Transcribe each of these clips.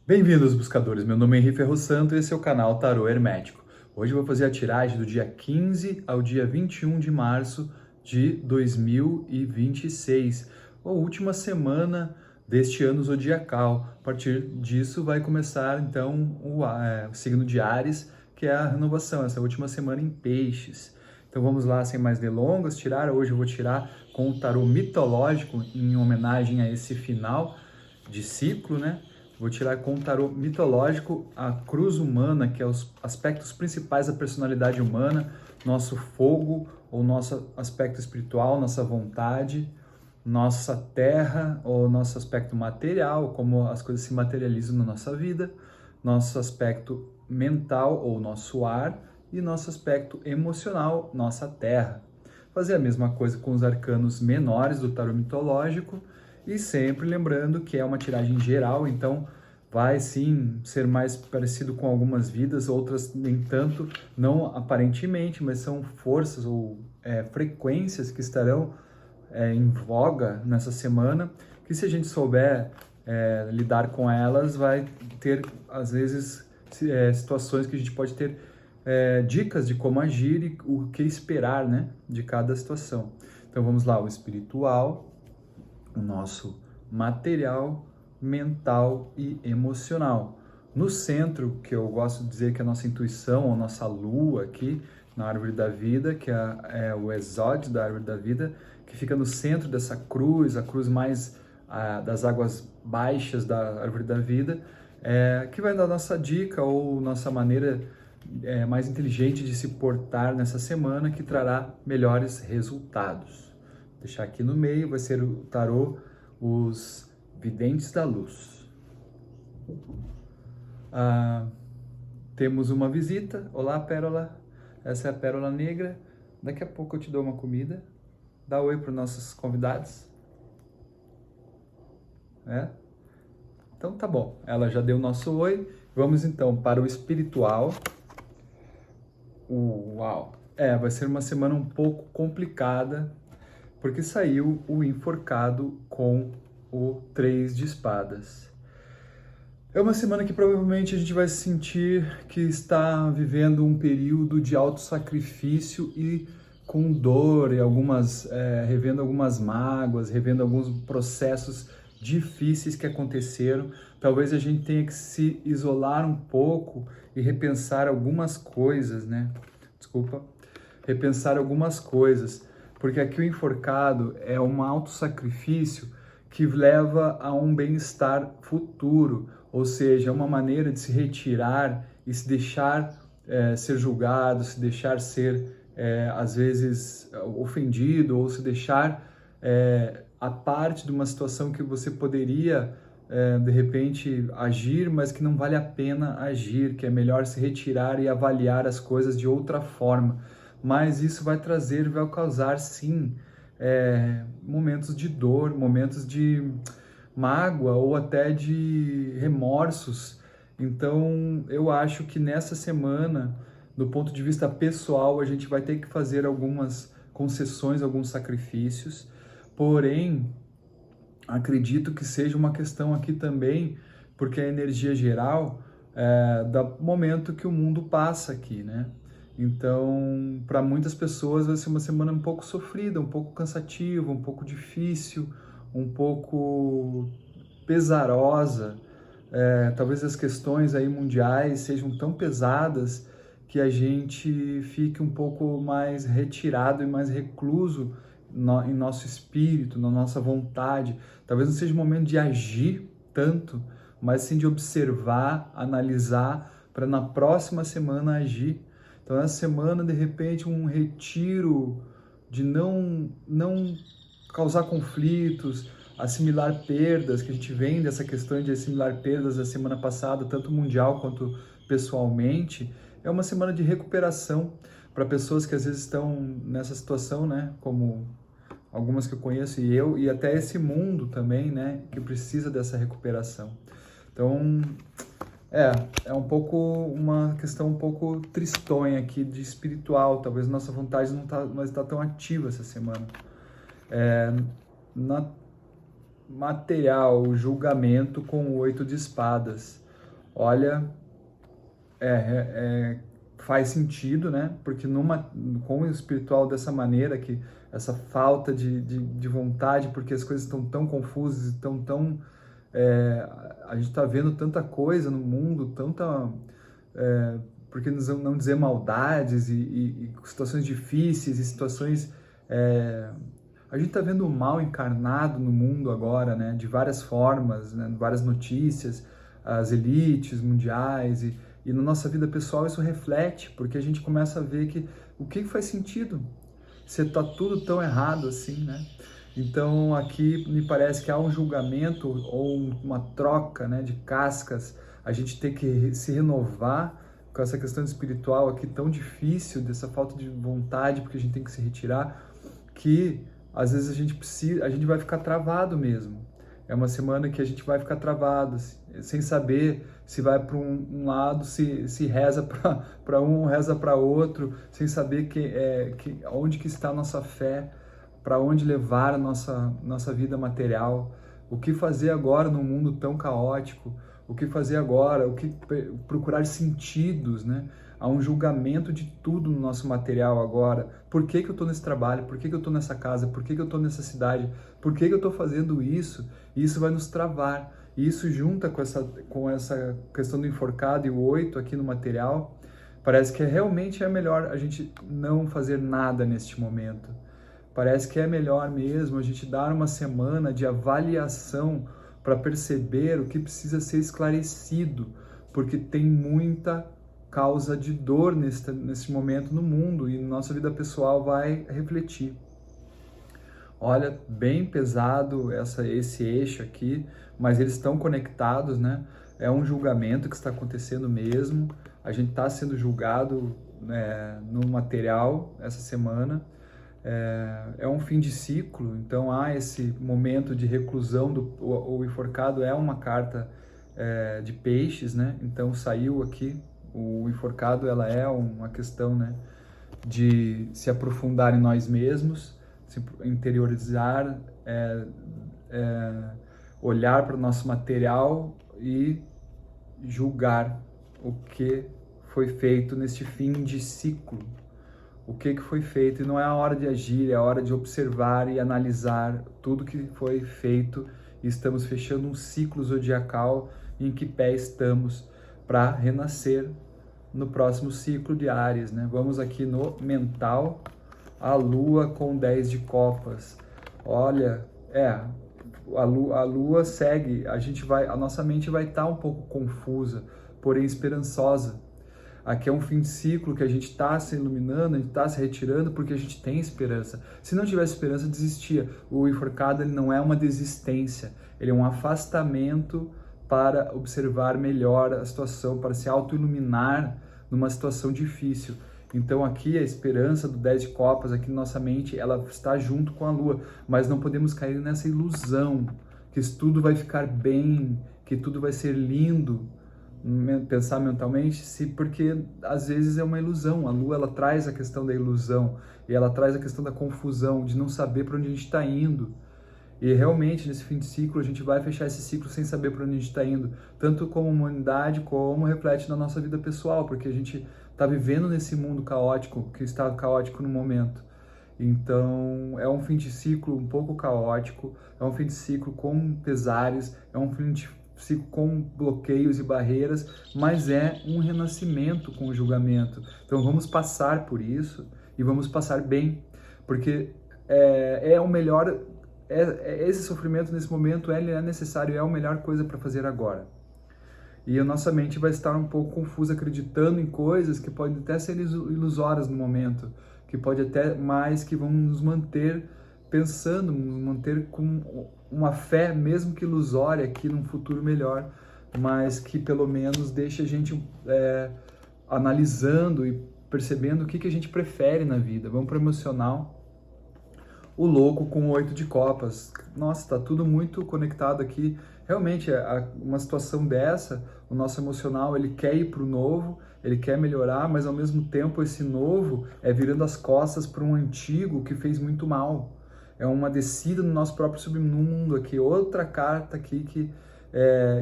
Bem-vindos, buscadores! Meu nome é Henrique Ferro Santo e esse é o canal Tarô Hermético. Hoje eu vou fazer a tiragem do dia 15 ao dia 21 de março de 2026, a última semana deste ano zodiacal. A partir disso vai começar então o signo de Áries, que é a renovação, essa última semana em Peixes. Então vamos lá, sem mais delongas, tirar. Hoje eu vou tirar com o tarô mitológico em homenagem a esse final de ciclo, né? Vou tirar com o tarô mitológico a cruz humana, que é os aspectos principais da personalidade humana, nosso fogo, ou nosso aspecto espiritual, nossa vontade, nossa terra, ou nosso aspecto material, como as coisas se materializam na nossa vida, nosso aspecto mental, ou nosso ar, e nosso aspecto emocional, nossa terra. Fazer a mesma coisa com os arcanos menores do tarô mitológico, e sempre lembrando que é uma tiragem geral, então vai sim ser mais parecido com algumas vidas, outras nem tanto, não aparentemente, mas são forças ou frequências que estarão em voga nessa semana, que se a gente souber lidar com elas, vai ter, às vezes, situações que a gente pode ter dicas de como agir e o que esperar, né, de cada situação. Então vamos lá, o espiritual, o nosso material, mental e emocional. No centro, que eu gosto de dizer que é a nossa intuição, a nossa lua aqui na árvore da vida, que é o exódio da árvore da vida, que fica no centro dessa cruz, a cruz mais das águas baixas da árvore da vida, que vai dar nossa dica ou nossa maneira mais inteligente de se portar nessa semana, que trará melhores resultados. Deixar aqui no meio, vai ser o tarô Os Videntes da Luz. Temos uma visita. Olá, Pérola. Essa é a Pérola Negra. Daqui a pouco eu te dou uma comida. Dá oi para os nossos convidados. Então tá bom. Ela já deu o nosso oi. Vamos então para o espiritual. Uau! Vai ser uma semana um pouco complicada, porque saiu o enforcado com o 3 de espadas. É uma semana que provavelmente a gente vai sentir que está vivendo um período de autossacrifício e com dor, e revendo algumas mágoas, revendo alguns processos difíceis que aconteceram. Talvez a gente tenha que se isolar um pouco e repensar algumas coisas, né? Repensar algumas coisas, porque aqui o enforcado é um autossacrifício que leva a um bem-estar futuro, ou seja, é uma maneira de se retirar e se deixar ser julgado, se deixar ser, às vezes, ofendido, ou se deixar a parte de uma situação que você poderia, de repente, agir, mas que não vale a pena agir, que é melhor se retirar e avaliar as coisas de outra forma. Mas isso vai causar, sim, momentos de dor, momentos de mágoa ou até de remorsos. Então, eu acho que nessa semana, do ponto de vista pessoal, a gente vai ter que fazer algumas concessões, alguns sacrifícios, porém, acredito que seja uma questão aqui também, porque a energia geral do momento que o mundo passa aqui, né? Então, para muitas pessoas vai ser uma semana um pouco sofrida, um pouco cansativa, um pouco difícil, um pouco pesarosa. Talvez as questões aí mundiais sejam tão pesadas que a gente fique um pouco mais retirado e mais recluso em nosso espírito, na nossa vontade. Talvez não seja o momento de agir tanto, mas sim de observar, analisar, para na próxima semana agir. Então, nessa semana, de repente, um retiro de não causar conflitos, assimilar perdas, que a gente vem dessa questão de assimilar perdas da semana passada, tanto mundial quanto pessoalmente. É uma semana de recuperação para pessoas que às vezes estão nessa situação, né, como algumas que eu conheço e até esse mundo também, né, que precisa dessa recuperação. Então, é uma questão um pouco tristonha aqui de espiritual. Talvez nossa vontade não está tão ativa essa semana. Na material, julgamento com o 8 de espadas. Olha, faz sentido, né? Porque com o espiritual dessa maneira, que essa falta de vontade, porque as coisas estão tão confusas, estão tão... a gente está vendo tanta coisa no mundo, por que não dizer maldades e situações difíceis e situações... a gente está vendo o mal encarnado no mundo agora, né? De várias formas, né? Várias notícias, as elites mundiais e na nossa vida pessoal isso reflete, porque a gente começa a ver que o que faz sentido se está tudo tão errado assim, né? Então aqui me parece que há um julgamento ou uma troca, né, de cascas, a gente tem que se renovar com essa questão espiritual aqui tão difícil, dessa falta de vontade, porque a gente tem que se retirar, que às vezes a gente vai ficar travado mesmo. É uma semana que a gente vai ficar travado, sem saber se vai para um lado, se reza para um, reza para outro, sem saber onde que está a nossa fé, para onde levar a nossa vida material, o que fazer agora num mundo tão caótico, o que fazer agora, procurar sentidos, né? Há um julgamento de tudo no nosso material agora. Por que eu estou nesse trabalho? Por que eu estou nessa casa? Por que eu estou nessa cidade? Por que eu estou fazendo isso? E isso vai nos travar. E isso junta com essa questão do enforcado e o 8 aqui no material, parece que realmente é melhor a gente não fazer nada neste momento. Parece que é melhor mesmo a gente dar uma semana de avaliação para perceber o que precisa ser esclarecido, porque tem muita causa de dor nesse momento no mundo e nossa vida pessoal vai refletir. Olha, bem pesado esse eixo aqui, mas eles estão conectados, né? É um julgamento que está acontecendo mesmo. A gente está sendo julgado, né, no material essa semana. É um fim de ciclo, então há esse momento de reclusão. O enforcado é uma carta de peixes, né? Então saiu aqui, o enforcado ela é uma questão, né, de se aprofundar em nós mesmos, se interiorizar, olhar para o nosso material e julgar o que foi feito neste fim de ciclo. O que foi feito, e não é a hora de agir, é a hora de observar e analisar tudo que foi feito, e estamos fechando um ciclo zodiacal em que pé estamos para renascer no próximo ciclo de Áries, né? Vamos aqui no mental, a Lua com 10 de copas. Olha, a Lua segue, a nossa mente vai estar um pouco confusa, porém esperançosa. Aqui é um fim de ciclo que a gente está se iluminando, a gente está se retirando porque a gente tem esperança. Se não tivesse esperança, desistia. O enforcado ele não é uma desistência, ele é um afastamento para observar melhor a situação, para se auto-iluminar numa situação difícil. Então aqui a esperança do 10 de copas, aqui na nossa mente, ela está junto com a Lua, mas não podemos cair nessa ilusão que tudo vai ficar bem, que tudo vai ser lindo, pensar mentalmente, porque às vezes é uma ilusão. A Lua ela traz a questão da ilusão e ela traz a questão da confusão, de não saber para onde a gente está indo. E realmente nesse fim de ciclo a gente vai fechar esse ciclo sem saber para onde a gente está indo, tanto como humanidade como reflete na nossa vida pessoal, porque a gente está vivendo nesse mundo caótico, que está caótico no momento. Então é um fim de ciclo um pouco caótico, é um fim de ciclo com pesares, é um fim de ciclo com bloqueios e barreiras, mas é um renascimento com o julgamento. Então vamos passar por isso e vamos passar bem, porque é o melhor, esse sofrimento nesse momento é necessário, é a melhor coisa para fazer agora. E a nossa mente vai estar um pouco confusa, acreditando em coisas que podem até ser ilusórias no momento, que pode até mais que vão nos manter pensando, nos manter com uma fé, mesmo que ilusória, aqui num futuro melhor, mas que pelo menos deixe a gente analisando e percebendo o que a gente prefere na vida. Vamos para o emocional. O louco com 8 de copas. Nossa, está tudo muito conectado aqui. Realmente, uma situação dessa, o nosso emocional, ele quer ir para o novo, ele quer melhorar, mas ao mesmo tempo esse novo é virando as costas para um antigo que fez muito mal. É uma descida no nosso próprio submundo aqui. Outra carta aqui que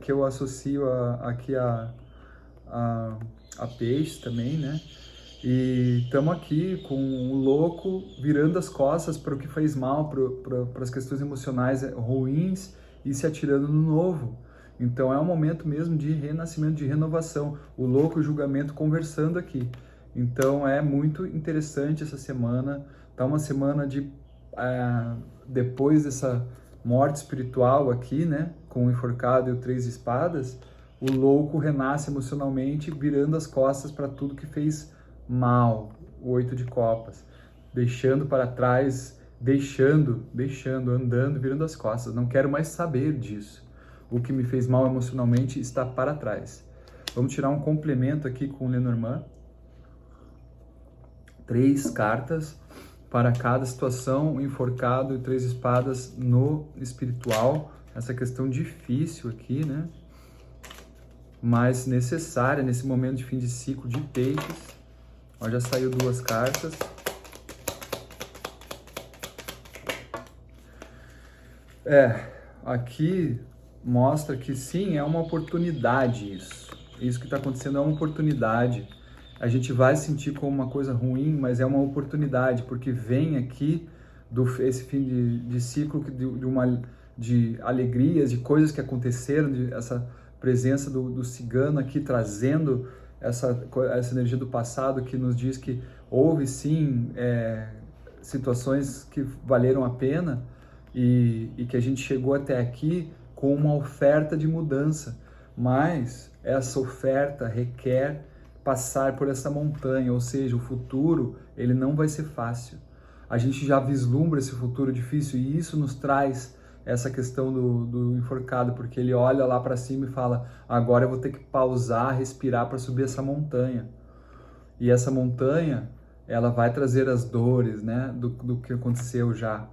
que eu associo aqui a peixes também, né? E estamos aqui com o louco virando as costas para o que fez mal, para as questões emocionais ruins e se atirando no novo. Então é um momento mesmo de renascimento, de renovação. O louco e o julgamento conversando aqui. Então é muito interessante essa semana. Tá uma semana de depois dessa morte espiritual aqui, né? Com o enforcado e o três espadas, o louco renasce emocionalmente, virando as costas para tudo que fez mal, o 8 de copas, deixando para trás, andando, virando as costas. Não quero mais saber disso. O que me fez mal emocionalmente está para trás. Vamos tirar um complemento aqui com o Lenormand. 3 cartas para cada situação, o enforcado e 3 espadas no espiritual. Essa questão difícil aqui, né? Mas necessária nesse momento de fim de ciclo de peixes. Ó, já saiu 2 cartas. Aqui mostra que sim, é uma oportunidade isso. Isso que está acontecendo é uma oportunidade. A gente vai sentir como uma coisa ruim, mas é uma oportunidade, porque vem aqui esse fim de ciclo de alegrias, de coisas que aconteceram, essa presença do cigano aqui trazendo essa energia do passado que nos diz que houve sim situações que valeram a pena e que a gente chegou até aqui com uma oferta de mudança, mas essa oferta requer passar por essa montanha, ou seja, o futuro ele não vai ser fácil. A gente já vislumbra esse futuro difícil e isso nos traz essa questão do enforcado, porque ele olha lá para cima e fala, agora eu vou ter que pausar, respirar para subir essa montanha. E essa montanha, ela vai trazer as dores, né, do que aconteceu já.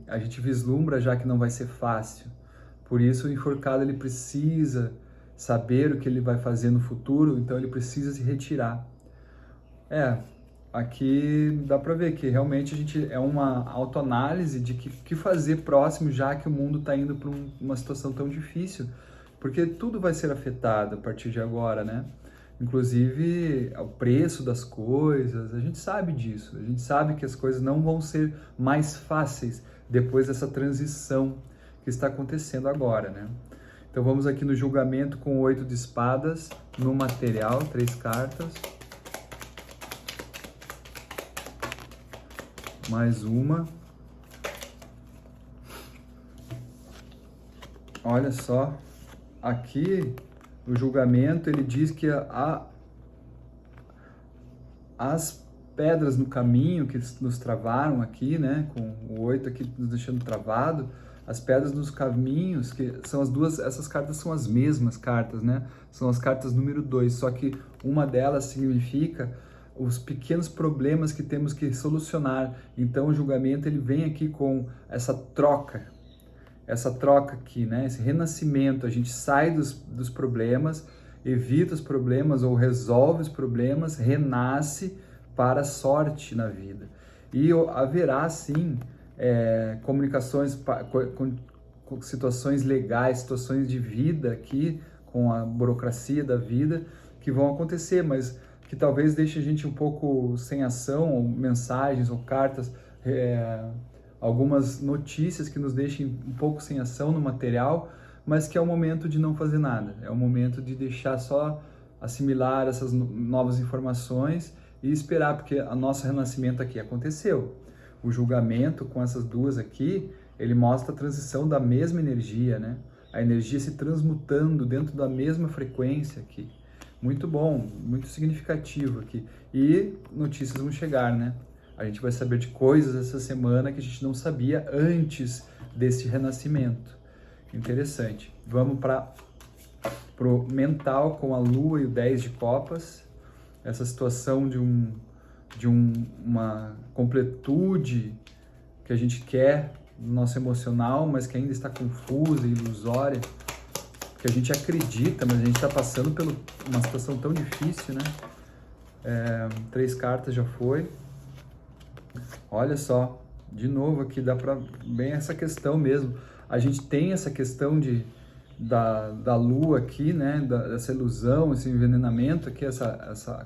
A gente vislumbra já que não vai ser fácil. Por isso o enforcado ele precisa saber o que ele vai fazer no futuro, então ele precisa se retirar. Aqui dá para ver que realmente a gente é uma autoanálise de que fazer próximo, já que o mundo está indo para uma situação tão difícil, porque tudo vai ser afetado a partir de agora, né? Inclusive o preço das coisas, a gente sabe disso, a gente sabe que as coisas não vão ser mais fáceis depois dessa transição que está acontecendo agora, né? Então vamos aqui no julgamento com 8 de espadas, no material, 3 cartas. Mais uma. Olha só, aqui o julgamento ele diz que as pedras no caminho que nos travaram aqui, né, com o 8 aqui nos deixando travado, as pedras nos caminhos, que são essas cartas são as mesmas cartas, né, são as cartas número 2, só que uma delas significa os pequenos problemas que temos que solucionar. Então o julgamento ele vem aqui com essa troca aqui, né? Esse renascimento, a gente sai dos problemas, evita os problemas ou resolve os problemas, renasce para a sorte na vida. E haverá sim comunicações com situações legais, situações de vida aqui, com a burocracia da vida, que vão acontecer, mas que talvez deixe a gente um pouco sem ação, ou mensagens ou cartas, algumas notícias que nos deixem um pouco sem ação no material, mas que é o momento de não fazer nada, é o momento de deixar só assimilar essas novas informações e esperar, porque o nosso renascimento aqui aconteceu. O julgamento com essas duas aqui, ele mostra a transição da mesma energia, né? A energia se transmutando dentro da mesma frequência aqui. Muito bom, muito significativo aqui. E notícias vão chegar, né? A gente vai saber de coisas essa semana que a gente não sabia antes desse renascimento. Interessante. Vamos para o mental com a lua e o 10 de copas. Essa situação de uma completude que a gente quer no nosso emocional, mas que ainda está confusa e ilusória. Que a gente acredita, mas a gente está passando por uma situação tão difícil, né? 3 cartas já foi. Olha só, de novo aqui, dá para bem essa questão mesmo. A gente tem essa questão da lua aqui, né, dessa ilusão, esse envenenamento aqui,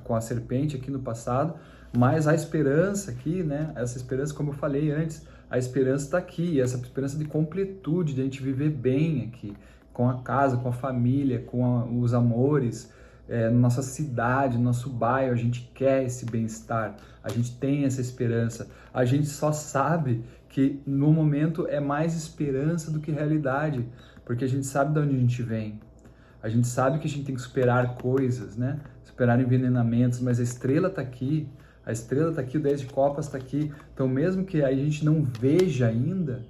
com a serpente aqui no passado, mas a esperança aqui, né, essa esperança, como eu falei antes, a esperança está aqui, essa esperança de completude, de a gente viver bem aqui, com a casa, com a família, com os amores, nossa cidade, nosso bairro, a gente quer esse bem-estar, a gente tem essa esperança, a gente só sabe que no momento é mais esperança do que realidade, porque a gente sabe de onde a gente vem, a gente sabe que a gente tem que superar coisas, né? Superar envenenamentos, mas a estrela está aqui, o 10 de copas está aqui, então mesmo que a gente não veja ainda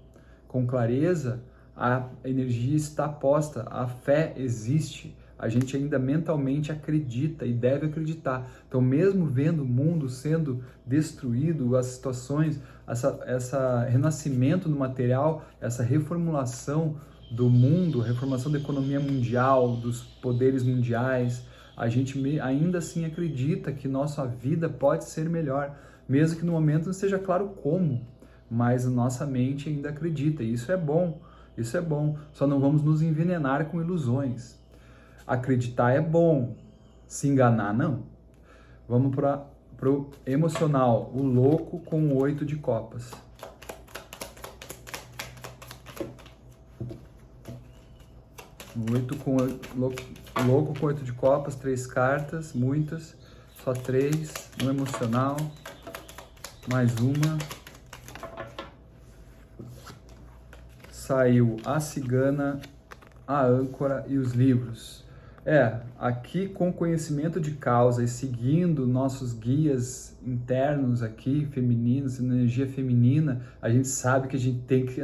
com clareza, a energia está posta, a fé existe, a gente ainda mentalmente acredita e deve acreditar. Então mesmo vendo o mundo sendo destruído, as situações, essa renascimento no material, essa reformulação do mundo, reformulação da economia mundial, dos poderes mundiais, a gente ainda assim acredita que nossa vida pode ser melhor, mesmo que no momento não seja claro como, mas a nossa mente ainda acredita, e isso é bom, só não vamos nos envenenar com ilusões. Acreditar é bom, se enganar não. Vamos para o emocional, o louco com o 8 de copas. Louco com 8 de copas, 3 cartas, muitas, só 3, no emocional, mais uma. Saiu a cigana, a âncora e os livros. Aqui com conhecimento de causa e seguindo nossos guias internos aqui, femininos, energia feminina, a gente sabe que a gente tem que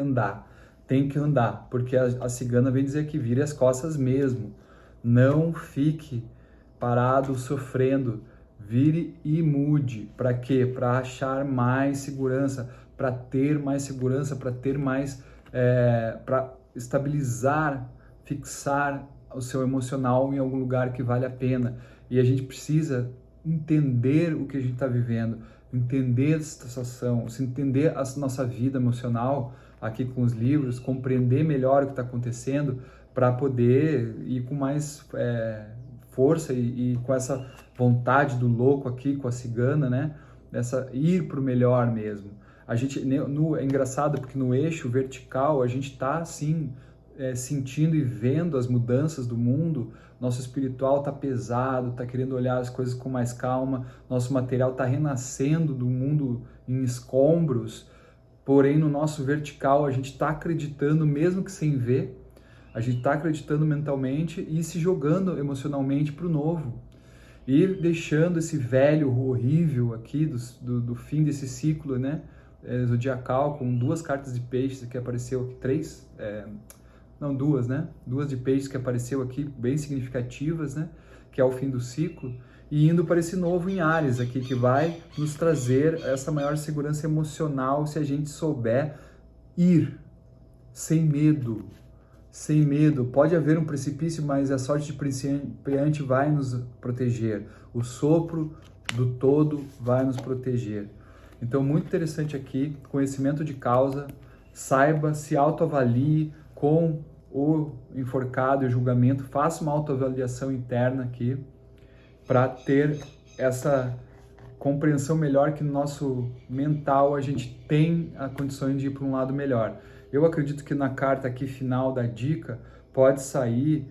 andar, porque a cigana vem dizer que vire as costas mesmo, não fique parado sofrendo, vire e mude. Para quê? Para achar mais segurança, para ter mais segurança, para ter mais, para estabilizar, fixar o seu emocional em algum lugar que vale a pena. E a gente precisa entender o que a gente está vivendo, entender essa situação, se entender a nossa vida emocional aqui com os livros, compreender melhor o que está acontecendo para poder ir com mais força e com essa vontade do louco aqui, com a cigana, né? Ir para o melhor mesmo. É engraçado porque no eixo vertical a gente está assim, sentindo e vendo as mudanças do mundo, nosso espiritual está pesado, está querendo olhar as coisas com mais calma, nosso material está renascendo do mundo em escombros, porém no nosso vertical a gente está acreditando, mesmo que sem ver, a gente está acreditando mentalmente e se jogando emocionalmente para o novo. E deixando esse velho horrível aqui do fim desse ciclo, né? Zodiacal, com 2 cartas de peixes que apareceu aqui, 3, não, 2, né? 2 de peixes que apareceu aqui, bem significativas, né? Que é o fim do ciclo. E indo para esse novo em Áries aqui, que vai nos trazer essa maior segurança emocional se a gente souber ir sem medo. Sem medo. Pode haver um precipício, mas a sorte de principiante vai nos proteger. O sopro do todo vai nos proteger. Então, muito interessante aqui, conhecimento de causa, saiba, se autoavalie com o enforcado e o julgamento, faça uma autoavaliação interna aqui, para ter essa compreensão melhor que no nosso mental a gente tem a condições de ir para um lado melhor. Eu acredito que na carta aqui final da dica pode sair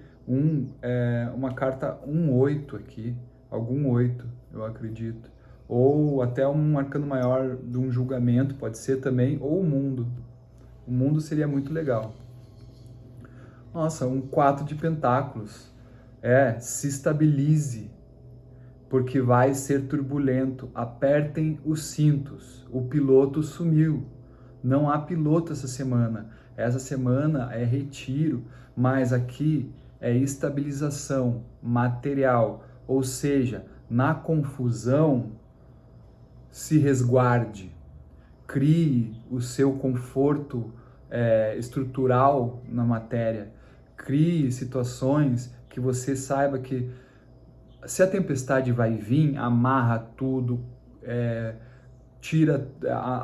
uma carta 8 aqui, algum 8, eu acredito. Ou até um arcano maior de um julgamento, pode ser também, ou o mundo. O mundo seria muito legal. Nossa, um 4 de pentáculos. Se estabilize, porque vai ser turbulento. Apertem os cintos. O piloto sumiu. Não há piloto essa semana. Essa semana é retiro, mas aqui é estabilização material. Ou seja, na confusão, se resguarde. Crie o seu conforto estrutural na matéria. Crie situações que você saiba que se a tempestade vai vir, amarra tudo,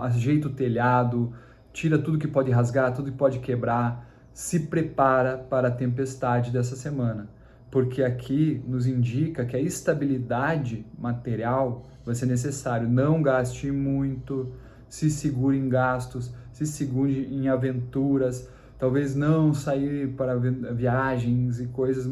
ajeita o telhado, tira tudo que pode rasgar, tudo que pode quebrar, se prepara para a tempestade dessa semana, porque aqui nos indica que a estabilidade material vai ser necessário. Não gaste muito, se segure em gastos, se segure em aventuras, talvez não sair para viagens e coisas,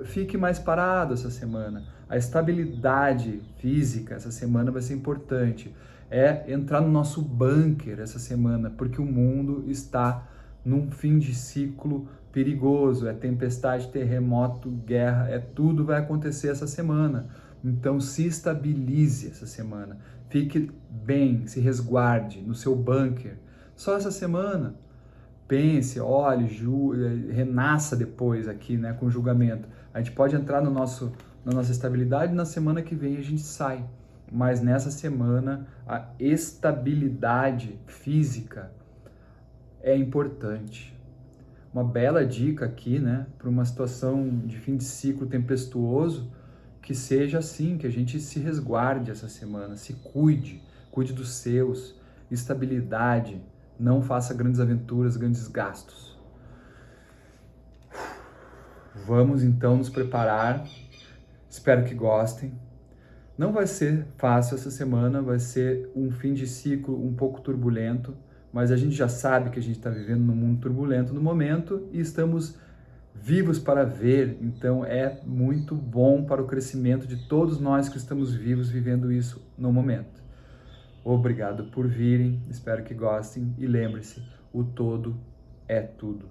fique mais parado essa semana. A estabilidade física essa semana vai ser importante. É entrar no nosso bunker essa semana, porque o mundo está num fim de ciclo perigoso, é tempestade, terremoto, guerra, tudo vai acontecer essa semana. Então se estabilize essa semana, fique bem, se resguarde no seu bunker. Só essa semana. Pense, olhe, renasça depois aqui, né, com o julgamento. A gente pode entrar na nossa estabilidade, na semana que vem a gente sai. Mas nessa semana a estabilidade física é importante. Uma bela dica aqui, né, para uma situação de fim de ciclo tempestuoso, que seja assim, que a gente se resguarde essa semana, se cuide, cuide dos seus, estabilidade, não faça grandes aventuras, grandes gastos. Vamos então nos preparar, espero que gostem. Não vai ser fácil essa semana, vai ser um fim de ciclo um pouco turbulento, mas a gente já sabe que a gente está vivendo num mundo turbulento no momento e estamos vivos para ver, então é muito bom para o crescimento de todos nós que estamos vivos vivendo isso no momento. Obrigado por virem, espero que gostem e lembre-se, o todo é tudo.